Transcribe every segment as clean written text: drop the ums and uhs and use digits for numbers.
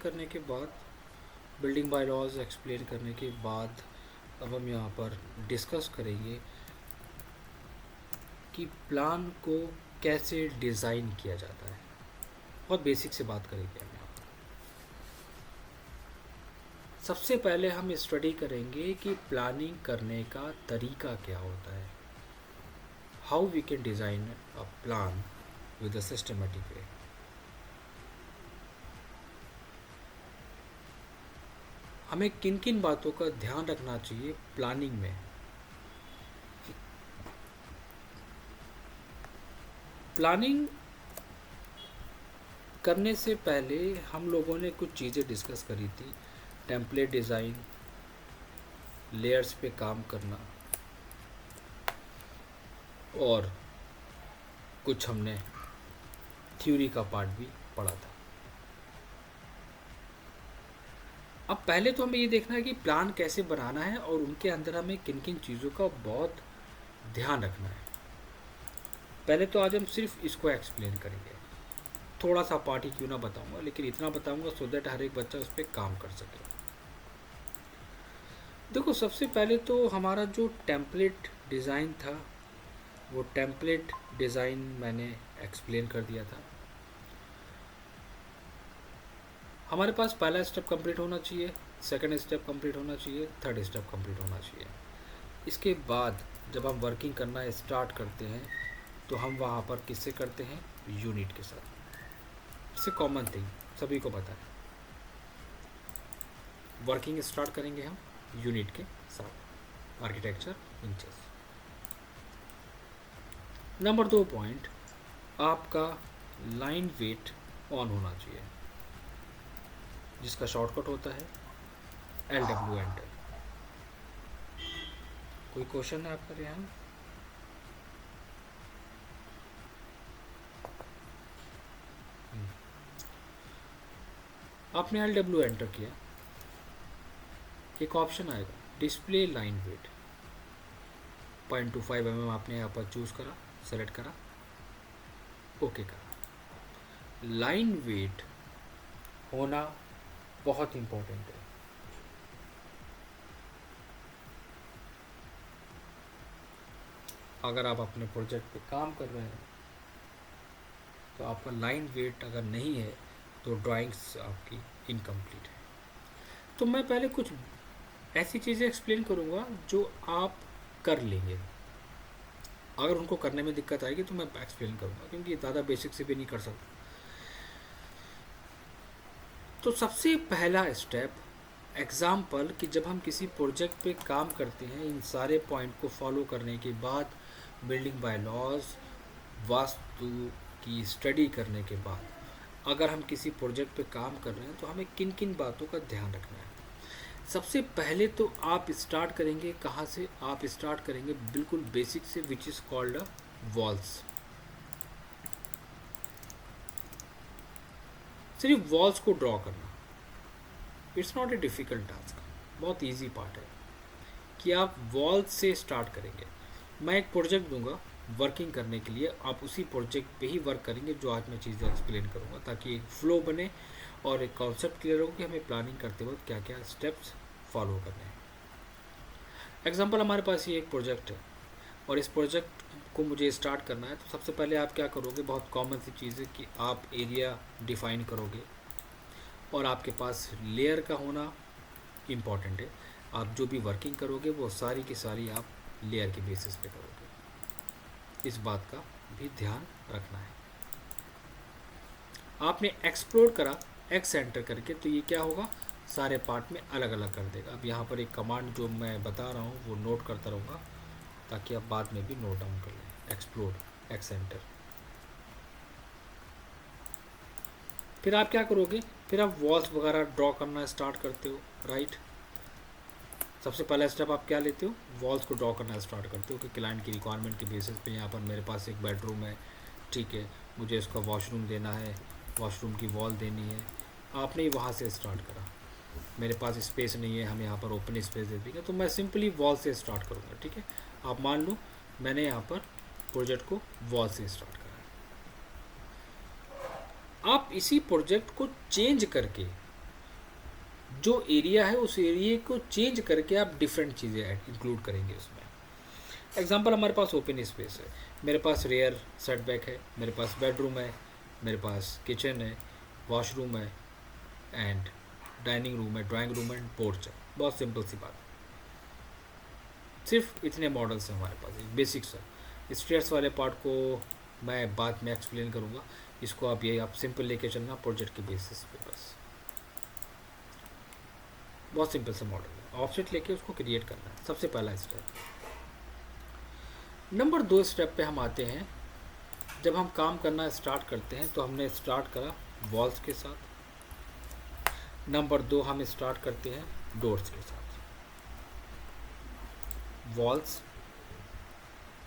करने के बाद, बिल्डिंग बाय लॉज एक्सप्लेन करने के बाद, अब हम यहाँ पर डिस्कस करेंगे कि प्लान को कैसे डिज़ाइन किया जाता है। बहुत बेसिक से बात करेंगे हम यहाँ पर। सबसे पहले हम स्टडी करेंगे कि प्लानिंग करने का तरीका क्या होता है, how we can design a plan with a systematic way. हमें किन किन बातों का ध्यान रखना चाहिए प्लानिंग में। प्लानिंग करने से पहले हम लोगों ने कुछ चीज़ें डिस्कस करी थी, टेम्पलेट डिज़ाइन, लेयर्स पे काम करना, और कुछ हमने थ्योरी का पार्ट भी पढ़ा था। अब पहले तो हमें ये देखना है कि प्लान कैसे बनाना है और उनके अंदर हमें किन किन चीज़ों का बहुत ध्यान रखना है। पहले तो आज हम सिर्फ इसको एक्सप्लेन करेंगे, थोड़ा सा पार्ट ही क्यों ना बताऊंगा, लेकिन इतना बताऊंगा सो दैट हर एक बच्चा उस पर काम कर सके। देखो, सबसे पहले तो हमारा जो टेम्पलेट डिज़ाइन था, वो टेम्पलेट डिज़ाइन मैंने एक्सप्लेन कर दिया था। हमारे पास पहला स्टेप कंप्लीट होना चाहिए, सेकंड स्टेप कंप्लीट होना चाहिए, थर्ड स्टेप कंप्लीट होना चाहिए। इसके बाद जब हम वर्किंग करना स्टार्ट करते हैं तो हम वहाँ पर किससे करते हैं, यूनिट के साथ। इससे कॉमन थिंग सभी को पता है, वर्किंग स्टार्ट करेंगे हम यूनिट के साथ, आर्किटेक्चर इंचेस। नंबर 2 पॉइंट, आपका लाइन वेट ऑन होना चाहिए, जिसका शॉर्टकट होता है LW एंटर। कोई क्वेश्चन है आपका रेहान? आपने LW एंटर किया, एक ऑप्शन आएगा डिस्प्ले लाइन वेट, 0.25 mm आपने यहाँ पर चूज़ करा, सेलेक्ट करा, ओके करा। लाइन वेट होना बहुत इम्पोर्टेंट है। अगर आप अपने प्रोजेक्ट पे काम कर रहे हैं तो आपका लाइन वेट अगर नहीं है तो ड्राइंग्स आपकी इनकम्प्लीट है। तो मैं पहले कुछ ऐसी चीज़ें एक्सप्लेन करूँगा जो आप कर लेंगे। अगर उनको करने में दिक्कत आएगी तो मैं एक्सप्लेन करूँगा, क्योंकि ज़्यादा बेसिक से भी नहीं कर सकता। तो सबसे पहला स्टेप एग्ज़ाम्पल कि जब हम किसी प्रोजेक्ट पे काम करते हैं, इन सारे पॉइंट को फॉलो करने के बाद, बिल्डिंग बाय लॉज, वास्तु की स्टडी करने के बाद, अगर हम किसी प्रोजेक्ट पे काम कर रहे हैं तो हमें किन किन बातों का ध्यान रखना है। सबसे पहले तो आप स्टार्ट करेंगे कहाँ से, आप स्टार्ट करेंगे बिल्कुल बेसिक से, which is called a walls. सिर्फ वॉल्स को ड्रॉ करना, it's not a difficult task, बहुत इजी पार्ट है कि आप वॉल्स से स्टार्ट करेंगे। मैं एक प्रोजेक्ट दूंगा वर्किंग करने के लिए, आप उसी प्रोजेक्ट पे ही वर्क करेंगे जो आज मैं चीज़ें एक्सप्लेन करूँगा, ताकि एक फ्लो बने और एक कॉन्सेप्ट क्लियर हो कि हमें प्लानिंग करते वक्त क्या क्या स्टेप्स फॉलो करने हैं। एग्जांपल, हमारे पास ये एक प्रोजेक्ट है और इस प्रोजेक्ट को मुझे स्टार्ट करना है। तो सबसे पहले आप क्या करोगे, बहुत कॉमन सी चीज़ है कि आप एरिया डिफाइन करोगे और आपके पास लेयर का होना इम्पॉर्टेंट है। आप जो भी वर्किंग करोगे वो सारी की सारी आप लेयर के बेसिस पे करोगे, इस बात का भी ध्यान रखना है। आपने एक्सप्लोर करा एक्स एंटर करके, तो ये क्या होगा, सारे पार्ट में अलग अलग कर देगा। अब यहाँ पर एक कमांड जो मैं बता रहा हूँ वो नोट करता रहूँगा ताकि आप बाद में भी नोट डाउन कर लें। एक्सप्लोर एक्स एंटर, फिर आप क्या करोगे, फिर आप वॉल्स वगैरह ड्रॉ करना स्टार्ट करते हो, राइट। सबसे पहला स्टेप आप क्या लेते हो, वॉल्स को ड्रॉ करना स्टार्ट करते हो कि क्लाइंट की रिक्वायरमेंट के बेसिस पे यहाँ पर मेरे पास एक बेडरूम है, ठीक है, मुझे इसका वॉशरूम देना है, वॉशरूम की वॉल देनी है। आपने ही वहाँ से स्टार्ट करा, मेरे पास स्पेस नहीं है, हम यहाँ पर ओपन स्पेस दे देंगे, तो मैं सिंपली वॉल से स्टार्ट करूँगा, ठीक है। आप मान लो मैंने यहाँ पर प्रोजेक्ट को वॉल से स्टार्ट करा। आप इसी प्रोजेक्ट को चेंज करके जो एरिया है उस एरिया को चेंज करके आप डिफरेंट चीज़ें इंक्लूड करेंगे उसमें। एग्जांपल, हमारे पास ओपन स्पेस है, मेरे पास रेयर सेटबैक है, मेरे पास बेडरूम है, मेरे पास किचन है, वॉशरूम है एंड डाइनिंग रूम है, ड्राइंग रूम है, पोर्च है। बहुत सिंपल सी बात, सिर्फ इतने मॉडल्स हैं हमारे पास, बेसिक्स है। स्टेयर्स वाले पार्ट को मैं बाद में एक्सप्लेन करूँगा, इसको आप सिंपल लेके चलना प्रोजेक्ट के बेसिस पे बस। बहुत सिंपल सा मॉडल है, ऑफसेट लेके उसको क्रिएट करना है, सबसे पहला स्टेप। नंबर 2 स्टेप पे हम आते हैं। जब हम काम करना स्टार्ट करते हैं तो हमने स्टार्ट करा वॉल्स के साथ। नंबर 2 हम स्टार्ट करते हैं डोर्स के साथ। वॉल्स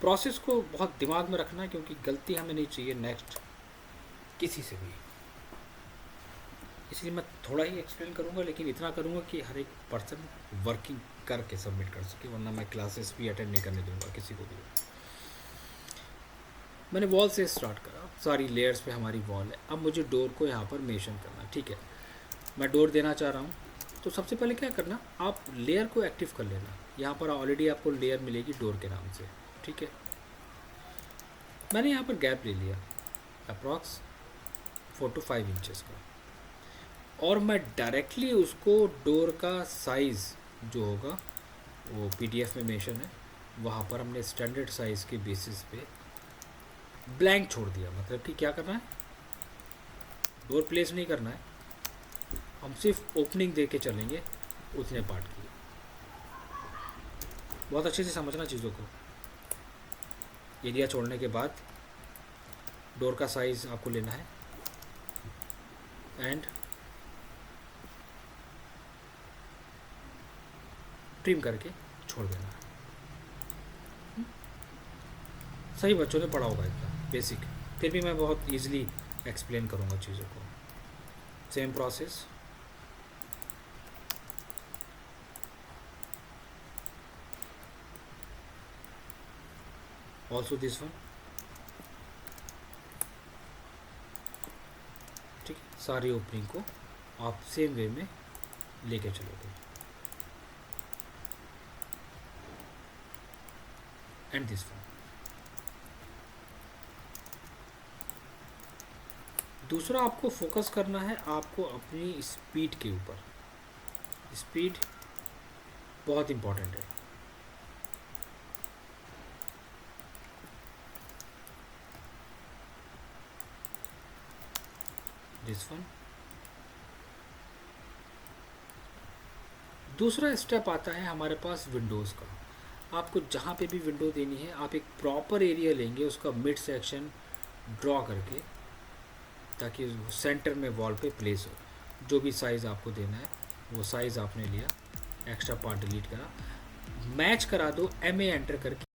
प्रोसेस को बहुत दिमाग में रखना है, क्योंकि गलती हमें नहीं चाहिए नेक्स्ट किसी से भी, इसलिए मैं थोड़ा ही एक्सप्लेन करूँगा, लेकिन इतना करूँगा कि हर एक पर्सन वर्किंग करके सबमिट कर सके, वरना मैं क्लासेस भी अटेंड नहीं करने दूंगा किसी को भी। मैंने वॉल से स्टार्ट करा, सारी लेयर्स पे हमारी वॉल है। अब मुझे डोर को यहाँ पर मेंशन करना, ठीक है, मैं डोर देना चाह रहा हूँ। तो सबसे पहले क्या करना, आप लेयर को एक्टिव कर लेना। यहाँ पर ऑलरेडी आपको लेयर मिलेगी डोर के नाम से, ठीक है। मैंने यहाँ पर गैप ले लिया अप्रॉक्स 4 to 5 इंचेस का, और मैं डायरेक्टली उसको डोर का साइज़ जो होगा वो PDF में मेंशन है, वहाँ पर हमने स्टैंडर्ड साइज़ के बेसिस पे ब्लैंक छोड़ दिया। मतलब कि क्या करना है, डोर प्लेस नहीं करना है, हम सिर्फ ओपनिंग दे के चलेंगे उतने पार्ट की। बहुत अच्छे से समझना चीज़ों को। एरिया छोड़ने के बाद डोर का साइज़ आपको लेना है एंड ट्रिम करके छोड़ देना है। सही बच्चों ने पढ़ा होगा इतना बेसिक, फिर भी मैं बहुत ईजिली एक्सप्लेन करूँगा चीज़ों को। Same process, also this one, ठीक है। सारी ओपनिंग को आप सेम वे में लेके चलोगे एंड दिस वन। दूसरा आपको फोकस करना है, आपको अपनी स्पीड के ऊपर। स्पीड बहुत इम्पोर्टेंट है। This one. दूसरा स्टेप आता है हमारे पास विंडोज़ का। आपको जहाँ पे भी विंडो देनी है, आप एक प्रॉपर एरिया लेंगे, उसका मिड सेक्शन ड्रॉ करके, ताकि सेंटर में वॉल पे प्लेस हो। जो भी साइज़ आपको देना है वो साइज़ आपने लिया, एक्स्ट्रा पार्ट डिलीट करा, मैच करा दो MA एंटर करके।